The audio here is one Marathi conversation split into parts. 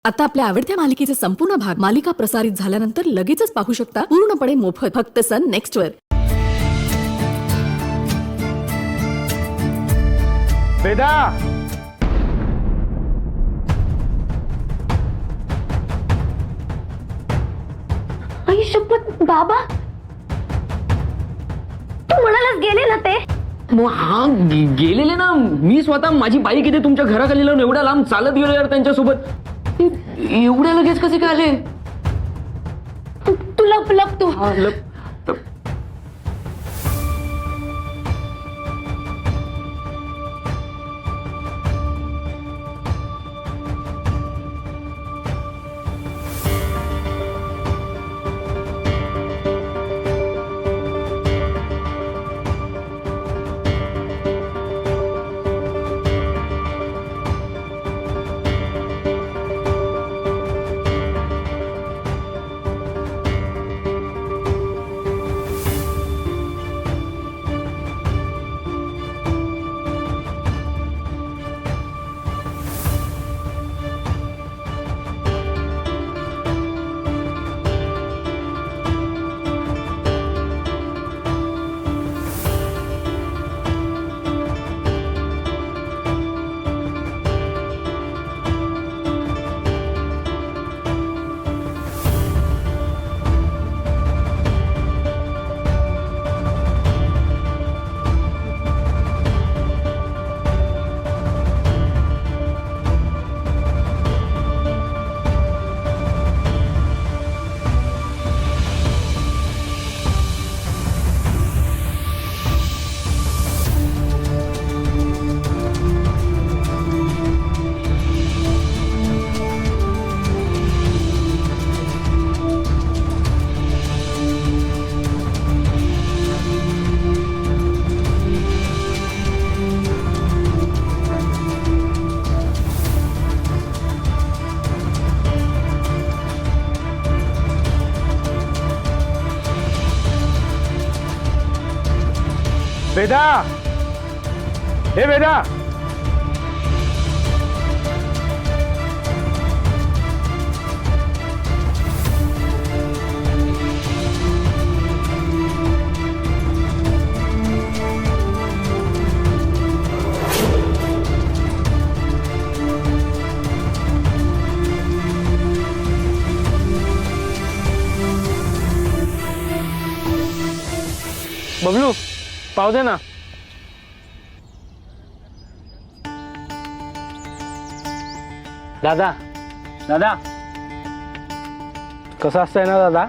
आता आपल्या आवडत्या मालिकेचे संपूर्ण भाग मालिका प्रसारित झाल्यानंतर लगेचच पाहू शकता पूर्णपणे मोफत फक्त सन नेक्स्ट वर। वेदा, आई शपथ बाबा, तू म्हणालास गेले ना ते? मग हा गेलेले ना, मी स्वतः माझी बाईक इथे तुमच्या घराखाली लावून एवढ्या लांब चालत गेलो यार त्यांच्यासोबत। एवढ्या लगेच कसे काय आले? तू लप लप तू वेदा, हे वेदा, बबलू पाव दे ना। दादा, दादा, कसं असतंय ना दादा,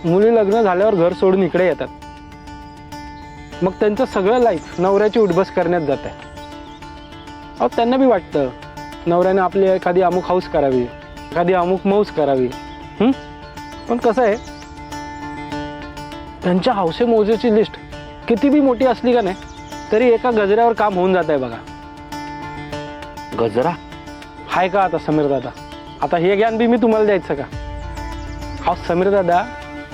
मुली लग्न झाल्यावर घर सोडून इकडे येतात, मग त्यांचं सगळं लाईफ नवऱ्याची उठबस करण्यात जात आहे। अहो त्यांना बी वाटतं नवऱ्याने आपली एखादी अमुक हौस करावी, एखादी अमुक मौज करावी, पण कसं आहे, त्यांच्या हौसे मौजेची लिस्ट किती बी मोठी असली का नाही तरी एका गजऱ्यावर काम होऊन जात आहे बघा। गजरा हाय का आता समीर दादा? आता हे ज्ञान बी मी तुम्हाला द्यायचं का? अहो समीर दादा,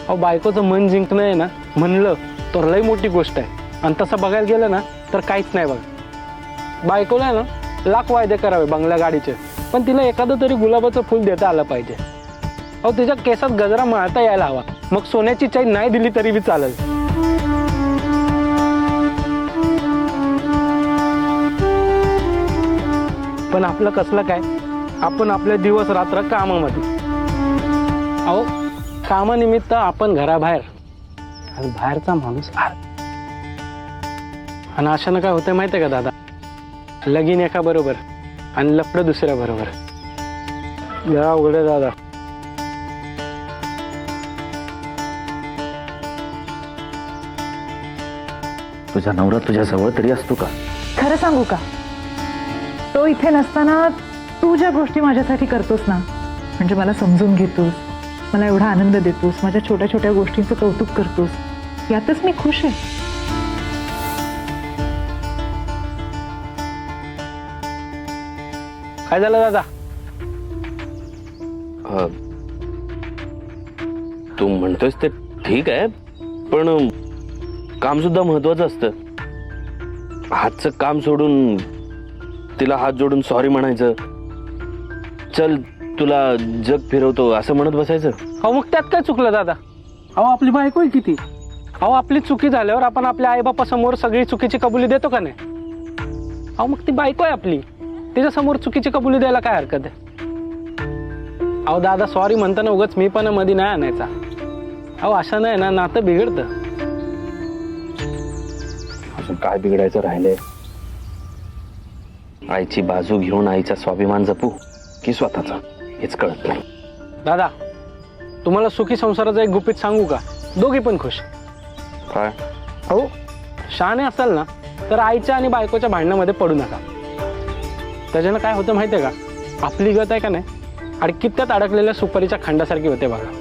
अहो बायकोचं मन जिंकणं आहे ना म्हणलं तर लई मोठी गोष्ट आहे, आणि तसं बघायला गेलं ना तर काहीच नाही बघा। बायकोला आहे ना लाख वायदे करावे बंगल्या गाडीचे, पण तिला एखादं तरी गुलाबाचं फुल देता आलं पाहिजे। अहो तिच्या केसात गजरा माळता यायला हवा, मग सोन्याची चैन नाही दिली तरी बी चालेल। पण आपलं कसलं काय, आपण आपले दिवस रात्र कामामध्ये, अहो कामानिमित्त आपण घराबाहेर आणि बाहेरचा माणूस आत, आणि अशानं काय होतं माहिती आहे का दादा, लगीन एका बरोबर आणि लफडं दुसऱ्या बरोबर। जरा अवघड आहे दादा। तुझा नवरा तुझ्या जवळ तरी असतो का? खरं सांगू का, तो इथे नसताना तू ज्या गोष्टी माझ्यासाठी करतोस ना, म्हणजे मला समजून घेतोस, मला एवढा आनंद देतोस, माझ्या छोट्या छोट्या गोष्टींचं कौतुक करतोस, यातच मी खुश आहे। काय झालं दादा? तू म्हणतोयस ते ठीक आहे, पण काम सुद्धा महत्वाचं असतं। हातचं काम सोडून तिला हात जोडून सॉरी म्हणायचं, चल तुला जग फिरवतो असं म्हणत बसायचं. अहो मग त्यात काय चुकलं दादा? अहो आपली बायको आहे किती. अहो आपली चुकी झाल्यावर आपण आपल्या आईबापासमोर सगळी चुकीची कबुली देतो का नाही? अहो मग ती बायको आहे आपली, तिच्यासमोर चुकीची कबुली द्यायला काय हरकत आहे? अहो दादा सॉरी म्हणताना उगाच मी पण मध्ये नाही आणायचा. अहो अशा नाही ना नातं बिघडतं. अजून काय बिघडायचं राहिलंय? आईची बाजू घेऊन आईचा स्वाभिमान जपू की स्वतःचा हेच कळत नाही. दादा तुम्हाला सुखी संसाराचं एक गुपित सांगू का? दोघी पण खुश. काय? अहो शहाणे असाल ना तर आईच्या आणि बायकोच्या भांडणामध्ये पडू नका. त्याच्यानं काय होतं माहिती आहे का? आपली गत आहे का नाही अडकित्यात अडकलेल्या सुपारीच्या खंडासारखी होते बघा.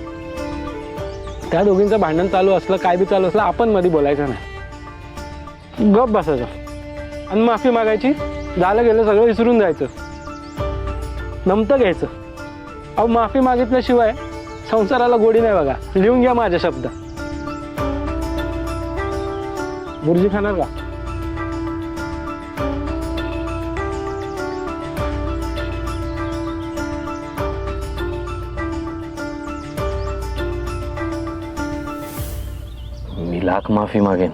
त्या दोघींचं भांडण चालू असलं काय बी चालू असलं आपण मध्ये बोलायचं नाही, गप बसायचं आणि माफी मागायची. झालं गेलं सगळं विसरून जायचं, नमतं घ्यायचं. अहो माफी मागितल्याशिवाय संसाराला गोडी नाही बघा. लिहून घ्या माझे शब्द. बुर्जी खाणार का? मी लाख माफी मागेन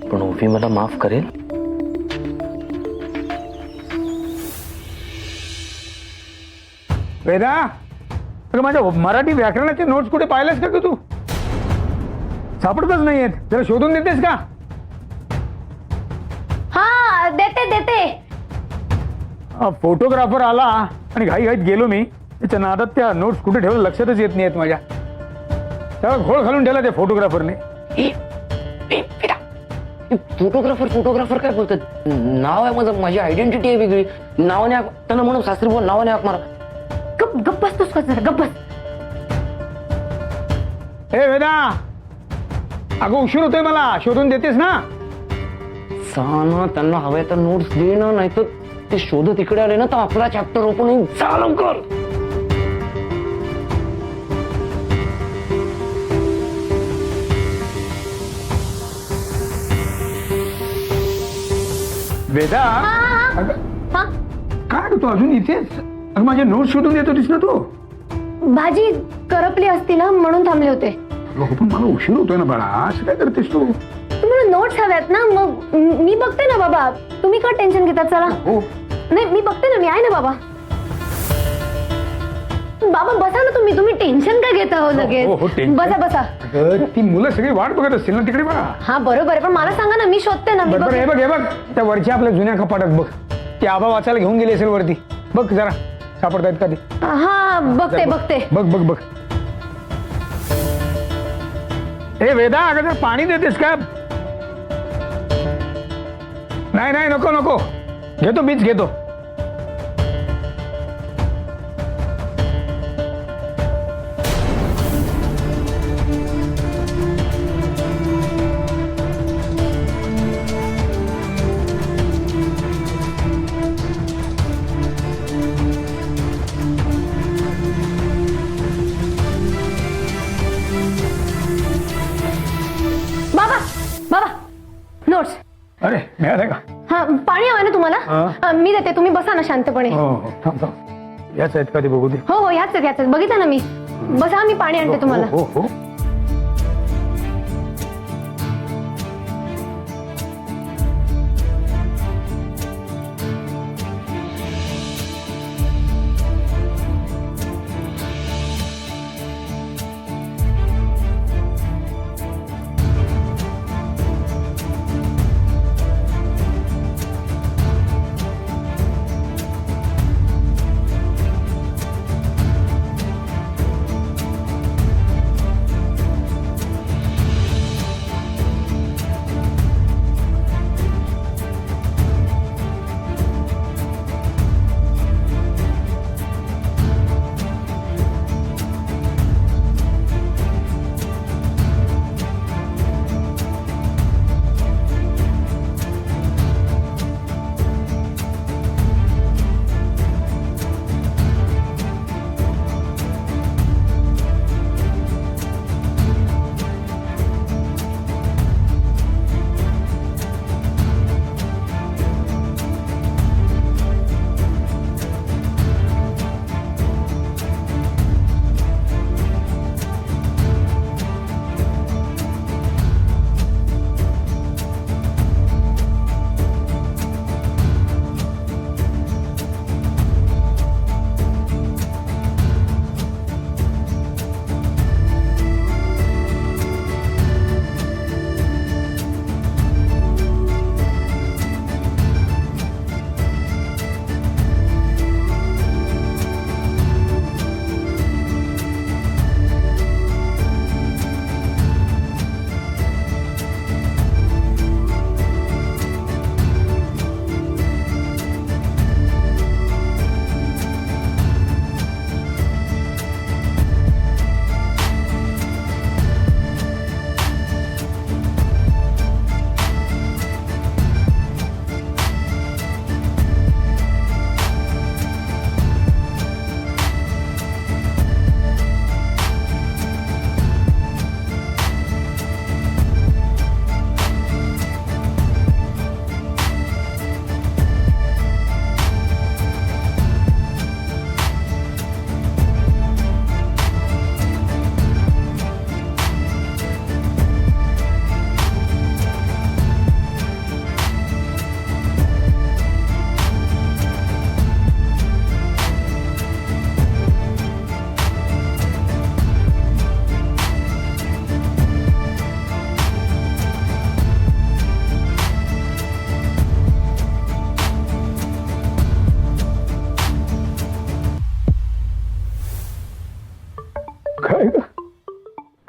पण ओवी मला माफ करेल? वेदा, अगं माझ्या मराठी व्याकरणाचे नोट्स कुठे पाहिलेस का तू? सापडतच नाहीयेत. जरा शोधून देतेस का? हा देते देते. फोटोग्राफर आला आणि घाईघाईत गेलो मी. त्याच्या नादात त्या नोट्स कुठे ठेवलं लक्षातच येत नाहीयेत माझ्या. त्याला घोळ घालून ठेवला त्या फोटोग्राफरने. फोटोग्राफर काय बोलतात? नाव आहे माझं, माझी आयडेंटिटी आहे वेगळी. नावाने त्यांना म्हणून सासरी बोल, नावाने हाक मारा. गप गप बसतोस का जरा? गप बस. हे वेदा, अगं उशीर होतोय मला. शोधून देतेस ना? ना त्यांना हव्या तर नोट्स दे ना, नाहीतर ते शोधत इकडे आले ना तर आपला चॅप्टर ओपन होईल. जा लवकर. वेदा, अगं हा काय तू अजून इथेच? अगं माझे नोट्स शोधून देत होतीस ना तू? भाजी करपली असती ना म्हणून थांबले होते. अगं, पण मला उशीर होतोय ना बाळा. असं काय करतेस तू? तुम्हाला नोट्स हव्यात ना, मग मी बघते ना बाबा. तुम्ही का टेन्शन घेतात? चला. हो नाही मी बघते ना, मी आहे ना बाबा. बाबा बसा ना तुम्ही. तुम्ही टेन्शन काय घेता हो हो, हो, लगेच? tension. बसा बसा. अगं, ती मुलं सगळी वाट बघत असतील ना तिकडे बघा. हा बरोबर आहे, पण मला सांगा ना, मी शोधते ना. मी बरोबर. हे बघते. बघ हे बघ, त्या वरच्या आपल्या जुन्या कपाटात बघ. ती आबा वाचायला घेऊन गेली असेल वरती. बघ जरा सापडतायत का ती? हा बघते बघते. बघ बघ बघ. हे वेदा, अगं जर पाणी देतेस का? नाही नाही नको नको. घेतो बीच घेतो. बाबा बाबा नोट्स. अरे मिळालं का? हा पाणी हवं ना तुम्हाला? हा. मी देते, तुम्ही बसा ना शांतपणे. हो हो थांब थांब. याच आहेत का ते बघू दे. हो हो ह्याच आहेत. बघितलं ना मी. बसा, मी पाणी आणते तुम्हाला. हो हो.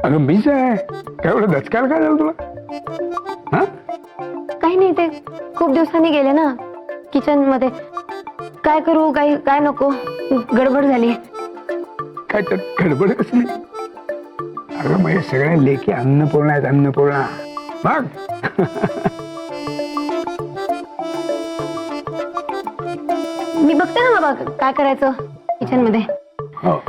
अगं मीच आहे काय एवढं दचकायला काय झालं तुला हा काही नाही, ते खूप दिवसांनी गेले ना किचन मध्ये. काय करू काय काय नको, गडबड झाली. काय तर गडबड कसली अगं माझ्या सगळ्या लेखी अन्नपूर्णा आहेत अन्नपूर्णा बघ मी बघते ना बाबा काय करायचं किचन मध्ये. हो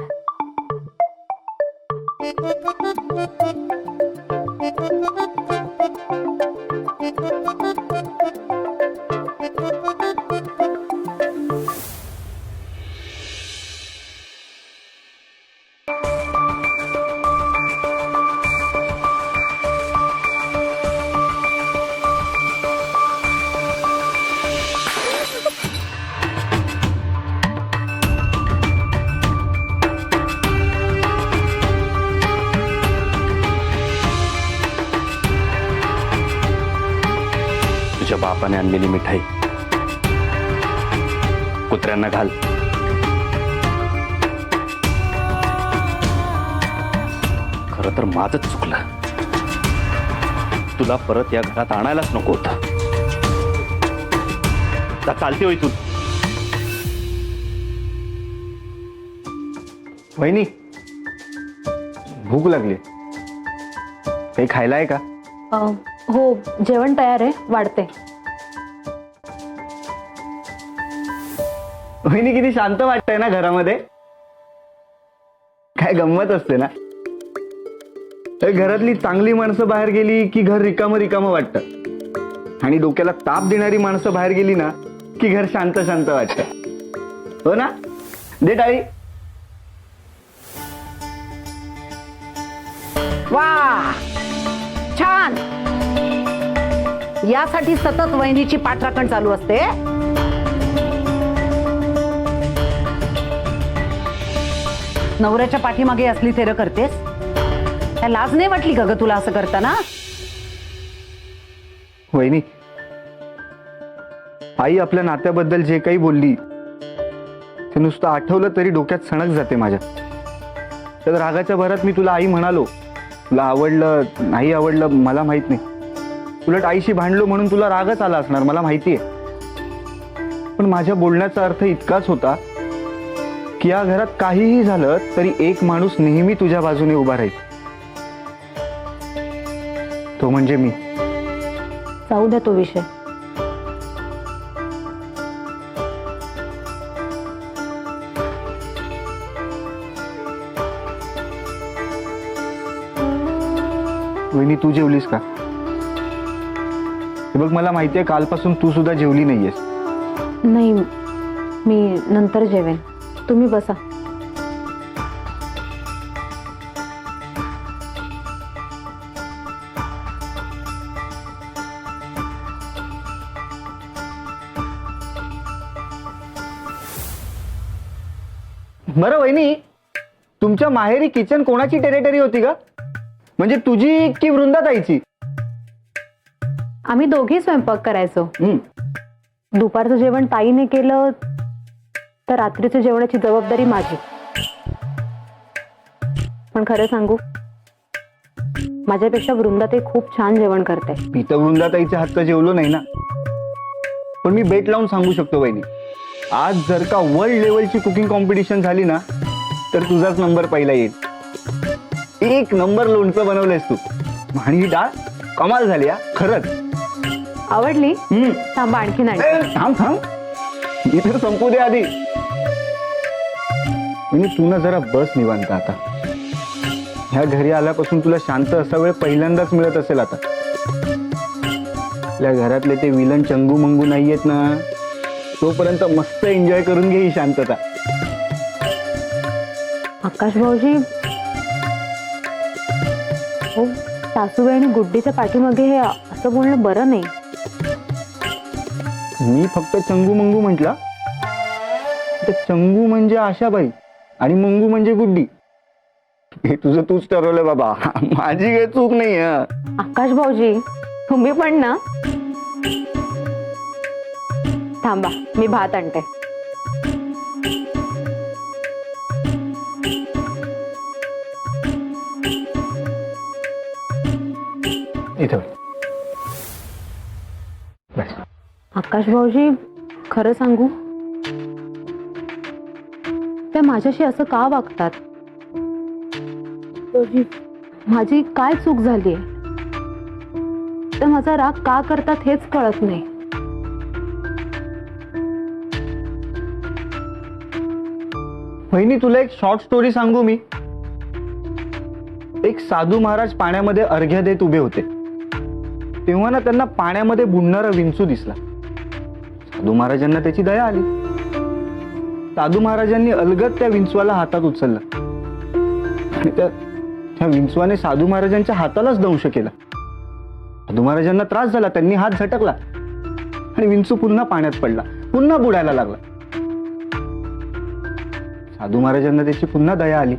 तुझ्या बापाने आणलेली मिठाई कुत्र्यांना घाल. खरं तर माझंच चुकलं. तुला परत या घरात आणायलाच नको होतं. आता चालते हो इथून. वहिनी भूक लागली काही खायला आहे का? हो जेवण तयार आहे, वाढते. वहिनी किती शांत वाटतंय ना घरामध्ये. काय गंमत असते ना. घरातली चांगली माणसं बाहेर गेली की घर रिकामं रिकामं वाटतं आणि डोक्याला ताप देणारी माणसं बाहेर गेली ना की घर शांत शांत वाटतं. हो ना? दे टाळी. वा छान. यासाठी सतत वहिनीची पाठराखण चालू असते. नवऱ्याच्या पाठीमागे असली थेर करतेस. काय लाज नाही वाटली का ग तुला असं करताना? वहिनी आई आपल्या नात्याबद्दल जे काही बोलली ते नुसतं आठवलं तरी डोक्यात सणक जाते माझ्या. तर रागाच्या भरात मी तुला आई म्हणालो. तुला आवडलं नाही आवडलं मला माहित नाही. उलट आईशी भांडलो म्हणून तुला रागच आला असणार मला माहितीये. पण माझ्या बोलण्याचा अर्थ इतकाच होता की या घरात काहीही झालं तरी एक माणूस नेहमी तुझ्या बाजूने उभा राहील. तो म्हणजे मी. जाऊ द्या तो विषय. वहिनी तू जेवलीस का? हे बघ मला माहितीये कालपासून तू सुद्धा जेवली नाहीयेस. नाही मी नंतर जेवेन, तुम्ही बसा. बरं वहिनी तुमच्या माहेरी किचन कोणाची टेरिटरी होती का? म्हणजे तुझी की वृंदाताईची? आम्ही दोघी स्वयंपाक करायचो. दुपारचं जेवण ताईने केलं तर रात्रीच्या जेवणाची जबाबदारी माझी. पण खरं सांगू माझ्यापेक्षा वृंदाताई खूप छान जेवण करते. मी तर वृंदाताईच्या हातचं जेवलो नाही ना. पण मी बेट लावून सांगू शकतो वहिनी आज जर का वर्ल्ड लेवलची कुकिंग कॉम्पिटिशन झाली ना तर तुझाच नंबर पहिला येईल. एक नंबर लोणचं बनवलंयस तू. आणि ही डाळ कमाल झाली हा खरंच. आवडली? थांबा आणखी नाही. थांब थांब इथे संपू दे आधी. तू ना जरा बस निवांत आता. ह्या घरी आल्यापासून तुला शांत असा वेळ पहिल्यांदाच मिळत असेल आता. आपल्या घरातले ते विलन चंगू मंगू नाहीयेत ना तोपर्यंत मस्त एन्जॉय करून घे ही शांतता. आकाश भाऊजी हो सासूबाई आणि गुड्डीच्या पाठीमागे हे असं बोलणं बरं नाही. मी फक्त चंगू मंगू म्हटला तर चंगू म्हणजे आशाबाई आणि मंगू म्हणजे गुड्डी. हे तुझं तूच ठरवलं बाबा. माझी काही चूक नाही. आकाश भाऊजी तुम्ही पण ना. थांबा मी भात आणते. आकाश भाऊजी खरं सांगू, त्या माझ्याशी असं का वागतात? भाऊजी, माझी काय चूक झालीये? तर माझा राग का करतात हेच कळत नाही. वहिनी, तुला एक शॉर्ट स्टोरी सांगू मी. एक साधू महाराज पाण्यामध्ये अर्घ्य देत उभे होते. तेव्हा ना त्यांना पाण्यामध्ये बुडणारा विंचू दिसला. साधू महाराजांना त्याची दया आली. साधू महाराजांनी अलगद त्या विंचवाला हातात उचललं आणि त्या विंचवाने साधू महाराजांच्या हातालाच दंश केला. साधू महाराजांना त्रास झाला. त्यांनी हात झटकला आणि विंचू पुन्हा पाण्यात पडला, पुन्हा बुडायला लागला. साधू महाराजांना त्याची पुन्हा दया आली.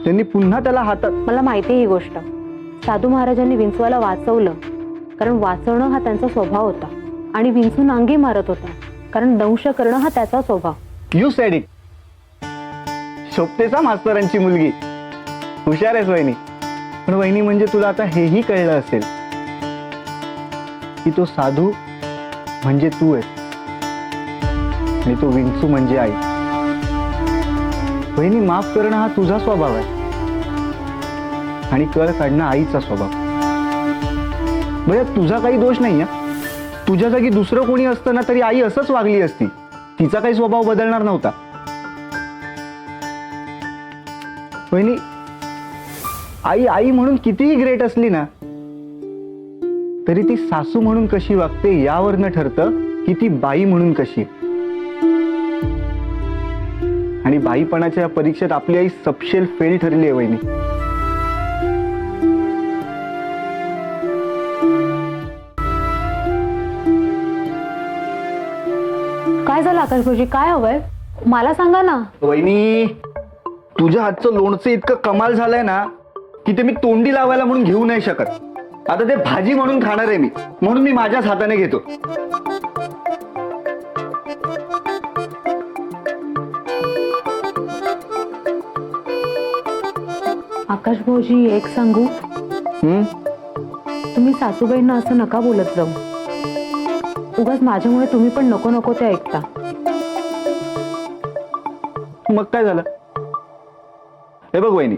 त्यांनी पुन्हा त्याला हातात. मला माहिती आहे ही गोष्ट. साधू महाराजांनी विंचवाला वाचवलं कारण वाचवणं हा त्यांचा स्वभाव होता आणि विंचू नांगी मारत होता कारण दंश करणं हा त्याचा स्वभाव. You said it. शोभतेसा मास्तरांची मुलगी. हुशार आहेस वहिनी. पण वहिनी, म्हणजे तुला आता हेही कळलं असेल की तो साधू म्हणजे तू आहेस आणि तो विंचू म्हणजे आई. वहिनी, माफ करणं हा तुझा स्वभाव आहे आणि कळ काढणं आईचा स्वभाव. भैया, तुझा काही दोष नाही. तुझ्या जागी दुसरं कोणी असतं ना तरी आई असंच वागली असती. तिचा काही स्वभाव बदलणार नव्हता. वहिनी, आई आई म्हणून कितीही ग्रेट असली ना तरी ती सासू म्हणून कशी वागते यावरनं ठरतं की ती बाई म्हणून कशी. आणि बाईपणाच्या या परीक्षेत आपली आई सपशेल फेल ठरली आहे वहिनी. काय झालं आकाश भाऊजी? काय हवंय मला सांगा ना. वहिनी, तुझ्या हातचं लोणचं इतकं कमाल झालंय ना की ते मी तोंडी लावायला म्हणून घेऊ नाही शकत. आता ते भाजी म्हणून खाणार आहे मी, म्हणून मी माझ्याच हाताने घेतो. आकाश भाऊजी एक सांगू, तुम्ही सासूबाईंना असं नका बोलत जाऊ. उगाच माझ्यामुळे तुम्ही पण नको नको ते ऐकता. मग काय झालं? हे बघ वहिनी,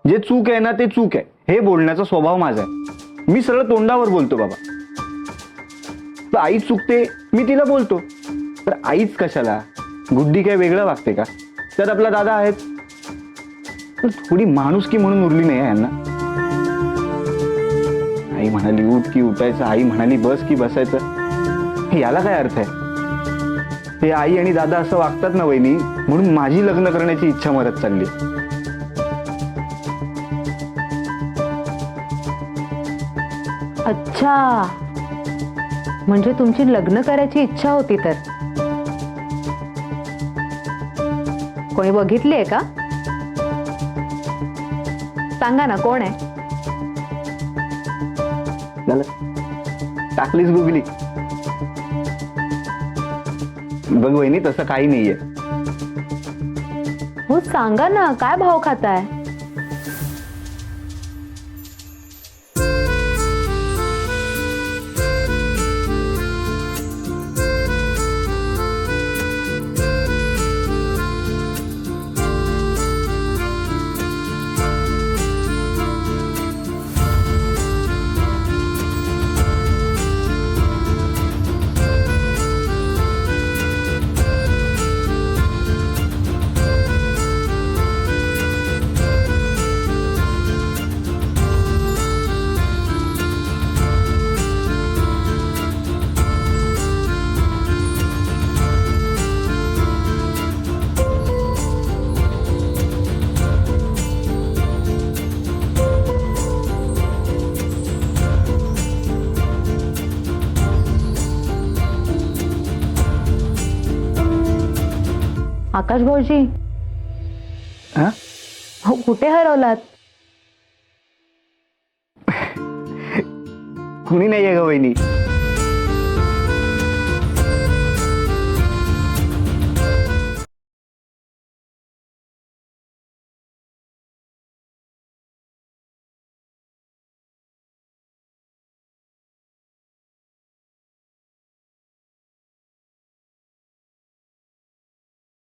जे चूक आहे ना ते चूक आहे हे बोलण्याचा स्वभाव माझा आहे. मी सरळ तोंडावर बोलतो बाबा. तर आई चुकते मी तिला बोलतो. तर आईच कशाला, गुड्डी काय वेगळं वागते का? त्यात आपला दादा आहेत. पण थोडी माणुसकी म्हणून उरली नाही यांना. आई म्हणाली उठ की उठायचं, आई म्हणाली बस की बसायचं. याला काय अर्थ आहे? ते आई आणि दादा असं वागतात ना वहिनी, म्हणून माझी लग्न करण्याची इच्छा मरत चालली. अच्छा, म्हणजे तुमची लग्न करायची इच्छा होती तर कोणी बघितली आहे का? सांगा ना, कोण आहे? झालं, टाकलीच गुगली. बघ वहिनी, तसं काही नाहीये. हो सांगा ना, काय भाव खाताय? आकाश भाऊजी, हा? हो कुठे हरवलात? कुणी नाहीये ग वहिनी.